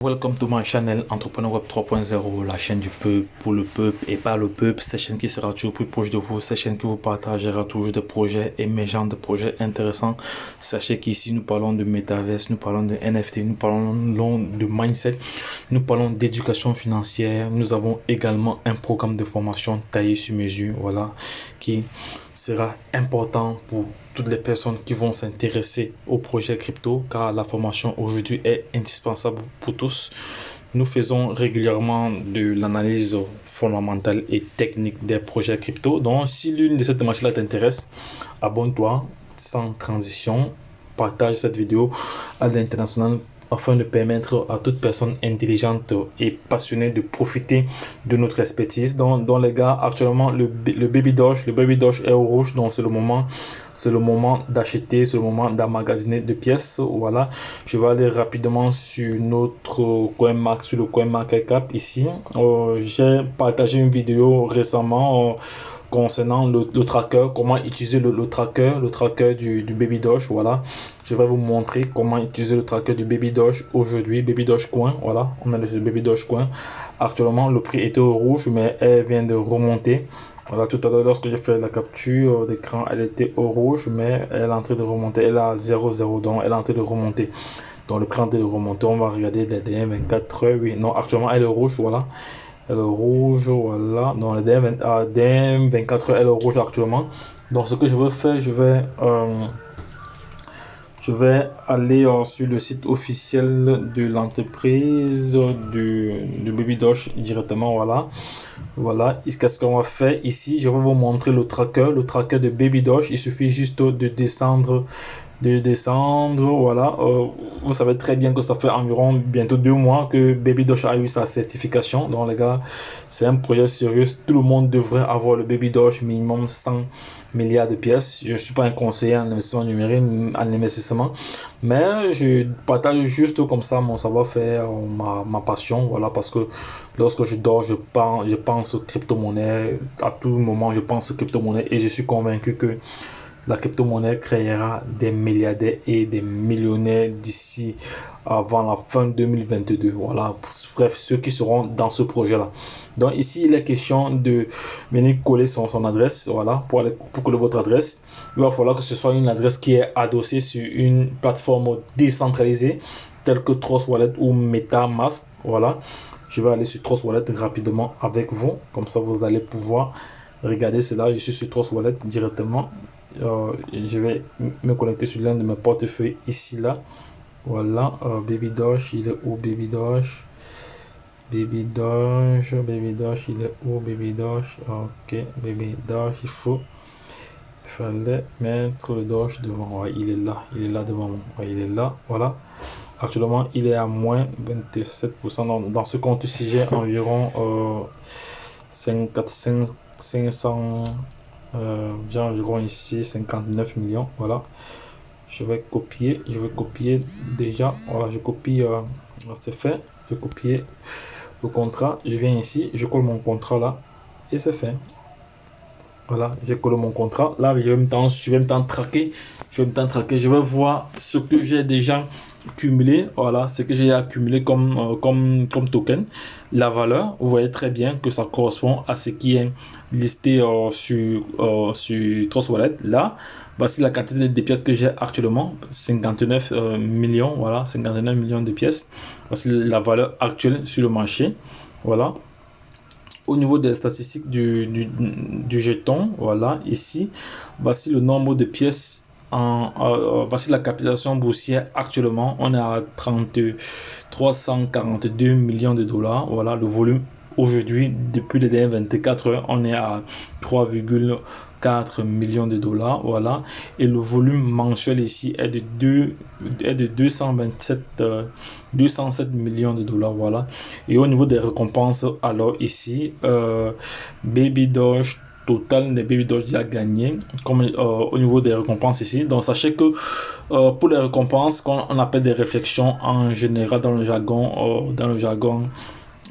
Welcome to my channel Entrepreneur Web 3.0, la chaîne du peuple, pour le peuple et par le peuple. Cette chaîne qui sera toujours plus proche de vous, cette chaîne qui vous partagera toujours des projets émergents, des projets intéressants. Sachez qu'ici nous parlons de métaverse, nous parlons de NFT, nous parlons de mindset, nous parlons d'éducation financière. Nous avons également un programme de formation taillé sur mesure, voilà, qui sera important pour toutes les personnes qui vont s'intéresser au projet crypto, car la formation aujourd'hui est indispensable pour tous. Nous faisons régulièrement de l'analyse fondamentale et technique des projets crypto. Donc, si l'une de ces démarches-là t'intéresse, abonne-toi sans transition, partage cette vidéo à l'international afin de permettre à toute personne intelligente et passionnée de profiter de notre expertise. Dans les gars, actuellement, le Baby Doge est au rouge, donc c'est le moment d'acheter, c'est le moment d'emmagasiner de pièces. Voilà, je vais aller rapidement sur notre sur le CoinMarketCap ici. J'ai partagé une vidéo récemment concernant le tracker, comment utiliser le tracker du Baby Doge. Voilà, je vais vous montrer comment utiliser le tracker du Baby Doge aujourd'hui. Baby Doge Coin, voilà, on a le Baby Doge Coin. Actuellement, le prix était au rouge, mais elle vient de remonter. Voilà, tout à l'heure, lorsque j'ai fait la capture d'écran, elle était au rouge, mais elle est en train de remonter. Elle a 0,0, donc elle est en train de remonter. Donc le prix est en train de remonter. On va regarder les DM 24 heures. Oui, non, actuellement, elle est rouge, voilà. Elle est rouge, voilà. Donc le DM 24 heures, elle est rouge actuellement. Donc ce que je veux faire, je vais aller sur le site officiel de l'entreprise du Baby Doge directement, voilà. Voilà, qu'est-ce qu'on va faire ici? Je vais vous montrer le tracker de Baby Doge. Il suffit juste de descendre, voilà. Vous savez très bien que ça fait environ bientôt 2 mois que Baby Doge a eu sa certification. Donc les gars, c'est un projet sérieux. Tout le monde devrait avoir le Baby Doge, minimum 100 milliards de pièces. Je ne suis pas un conseiller en investissement numérique, en investissement, mais je partage juste comme ça mon savoir-faire, ma passion, voilà, parce que lorsque je dors, je pense crypto-monnaie. À tout moment, je pense crypto-monnaie et je suis convaincu que la crypto-monnaie créera des milliardaires et des millionnaires d'ici avant la fin 2022. Voilà, bref, ceux qui seront dans ce projet-là. Donc ici, il est question de venir coller son adresse. Voilà, pour coller votre adresse, il va falloir que ce soit une adresse qui est adossée sur une plateforme décentralisée telle que Trust Wallet ou MetaMask. Voilà, je vais aller sur Trust Wallet rapidement avec vous. Comme ça, vous allez pouvoir regarder cela. Je suis sur Trust Wallet directement. Je vais me connecter sur l'un de mes portefeuilles ici là. Voilà, Baby Doge, il est où Baby Doge? Baby Doge, il est où Baby Doge? Ok, Baby Doge, il fallait mettre le Doge devant. Ouais, il est là devant moi. Ouais, il est là, voilà. Actuellement, il est à moins 27%. Dans ce compte-ci, j'ai environ 500. J'ai environ ici 59 millions. Voilà, je vais copier déjà. Voilà, je copie, c'est fait. Je copie le contrat, je viens ici, je colle mon contrat là et c'est fait. Voilà, j'ai collé mon contrat là. Je vais me traquer, je vais voir ce que j'ai déjà cumulé. Voilà, ce que j'ai accumulé comme token, la valeur. Vous voyez très bien que ça correspond à ce qui est listé sur Trust Wallet. Là, voici la quantité de pièces que j'ai actuellement, 59 millions. Voilà, 59 millions de pièces. Voici la valeur actuelle sur le marché. Voilà, au niveau des statistiques du jeton, voilà, ici, voici le nombre de pièces. Voici la capitalisation boursière actuellement. On est à 342 millions de dollars. Voilà, le volume aujourd'hui, depuis les dernières 24 heures, on est à 3,4 millions de dollars. Voilà, et le volume mensuel ici est de 207 millions de dollars. Voilà, et au niveau des récompenses, alors ici, Baby Doge, total des Baby Doge a gagné comme au niveau des récompenses ici. Donc sachez que pour les récompenses qu'on appelle des réflexions en général dans le jargon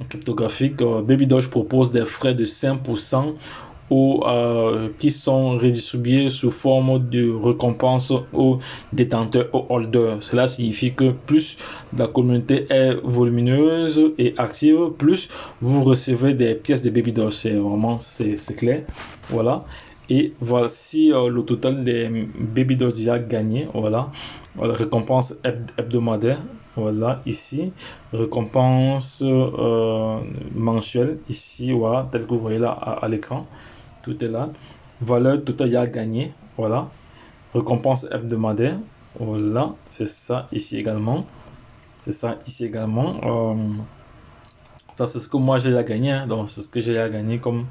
cryptographique, Baby Doge propose des frais de 5% ou qui sont redistribués sous forme de récompense aux détenteurs, aux holders. Cela signifie que plus la communauté est volumineuse et active, plus vous recevez des pièces de Baby Doge. C'est vraiment, c'est clair. Voilà. Et voici le total des Baby Doge déjà gagnés. Voilà. Voilà, récompense hebdomadaire. Voilà, ici. Récompense mensuelle. Ici, voilà, tel que vous voyez là à l'écran. Tout est là. Valeur totale à gagner. Voilà. Récompense hebdomadaire. Voilà. C'est ça ici également. C'est ça ici également. Ça, c'est ce que moi j'ai à gagner. Hein. Donc, c'est ce que j'ai à gagner comme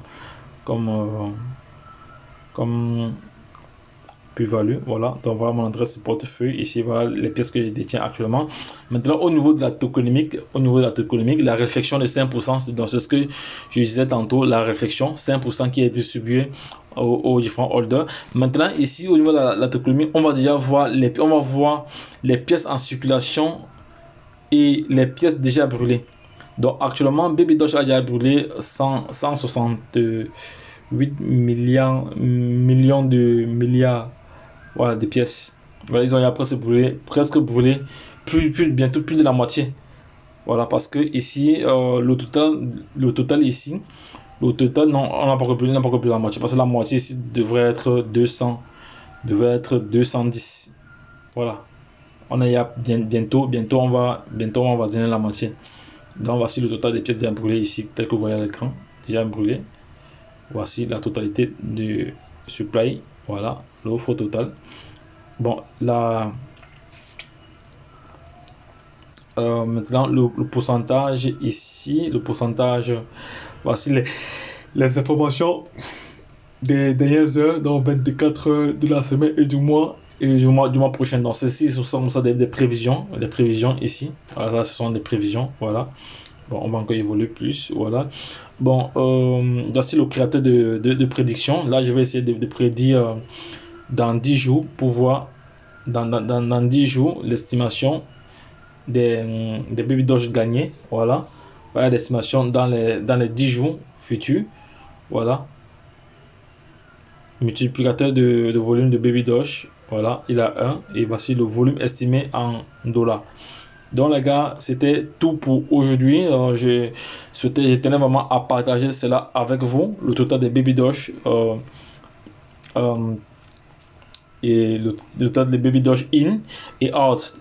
plus-value. Voilà. Donc, voilà mon adresse de portefeuille. Ici, voilà les pièces que je détiens actuellement. Maintenant, au niveau de la tokenomique, la réflexion de 5%, donc c'est ce que je disais tantôt, la réflexion, 5% qui est distribué aux différents holders. Maintenant, ici, au niveau de la tokenomique, on va déjà voir les pièces en circulation et les pièces déjà brûlées. Donc, actuellement, Baby Doge a déjà brûlé 168 millions voilà, de pièces. Voilà, ils ont presque brûlé bientôt plus de la moitié. Voilà, parce que ici, le total ici, non, on n'a pas brûlé la moitié, parce que la moitié ici devrait être 210. Voilà, on est bientôt on va donner la moitié. Donc voici le total des pièces déjà brûlées ici, tel que vous voyez à l'écran, déjà brûlées. Voici la totalité du supply. Voilà, l'offre totale. Bon, là, maintenant, le pourcentage ici, voici les informations des dernières heures, donc 24 heures de la semaine et du mois prochain. Donc, ceci, ce sont des prévisions ici. Voilà, ce sont des prévisions, voilà. Bon, on va encore évoluer plus, voilà. Bon, voici le créateur de prédiction. Là, je vais essayer de prédire dans 10 jours pour voir dans 10 jours l'estimation des Baby Doge gagnés. Voilà, voilà l'estimation dans les 10 jours futurs. Voilà, multiplicateur de volume de Baby Doge. Voilà, il a 1 et voici le volume estimé en dollars. Donc les gars, c'était tout pour aujourd'hui. Je tenais vraiment à partager cela avec vous, le total des Baby Doge et le total des Baby Doge in et out.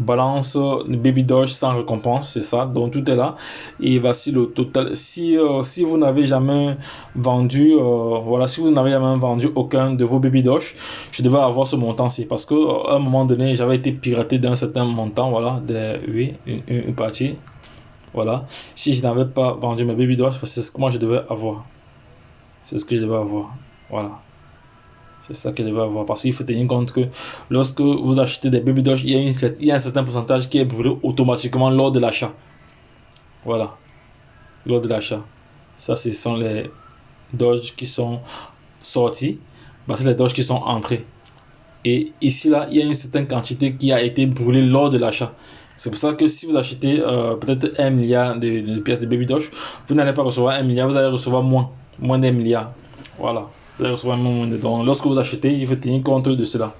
Balance de Baby Doge sans récompense, c'est ça. Donc tout est là. Et voici le total. Si vous n'avez jamais vendu, voilà, si vous n'avez jamais vendu aucun de vos Baby Doge, je devais avoir ce montant-ci parce que à un moment donné, j'avais été piraté d'un certain montant. Voilà, oui, une partie. Voilà. Si je n'avais pas vendu mes Baby Doge, c'est ce que moi je devais avoir. C'est ce que je devais avoir. Voilà. C'est ça que je devais avoir. Parce qu'il faut tenir compte que lorsque vous achetez des Baby Doge, il y a un certain pourcentage qui est brûlé automatiquement lors de l'achat. Voilà. Lors de l'achat. Ça, ce sont les Doge qui sont sortis. C'est les Doge qui sont entrés. Et ici, là, il y a une certaine quantité qui a été brûlée lors de l'achat. C'est pour ça que si vous achetez peut-être 1 milliard de pièces de Baby Doge, vous n'allez pas recevoir 1 milliard, vous allez recevoir moins d'1 milliard. Voilà. Donc, lorsque vous achetez, il faut tenir compte de cela.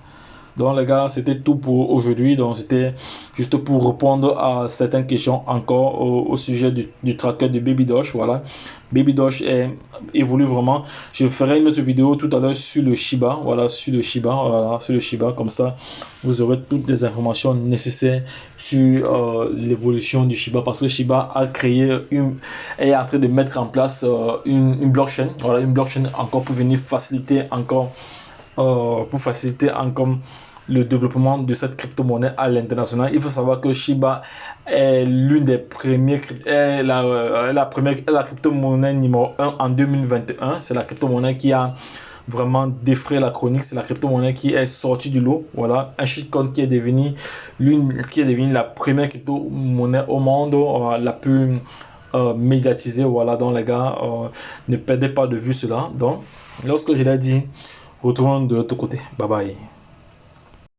Donc les gars, c'était tout pour aujourd'hui. Donc c'était juste pour répondre à certaines questions encore au sujet du tracker de Baby Doge. Voilà, Baby Doge évolue vraiment. Je ferai une autre vidéo tout à l'heure sur le Shiba. Voilà, sur le Shiba. Comme ça, vous aurez toutes les informations nécessaires sur l'évolution du Shiba. Parce que Shiba est en train de mettre en place une blockchain. Voilà, une blockchain encore pour venir faciliter encore le développement de cette crypto-monnaie à l'international. Il faut savoir que Shiba est l'une des premières, la crypto-monnaie numéro 1 en 2021. C'est la crypto-monnaie qui a vraiment défrayé la chronique. C'est la crypto-monnaie qui est sortie du lot. Voilà, un shitcoin qui est devenu la première crypto-monnaie au monde, la plus médiatisée. Voilà, donc les gars, ne perdez pas de vue cela. Donc, lorsque je l'ai dit, retrouvons de l'autre côté. Bye bye.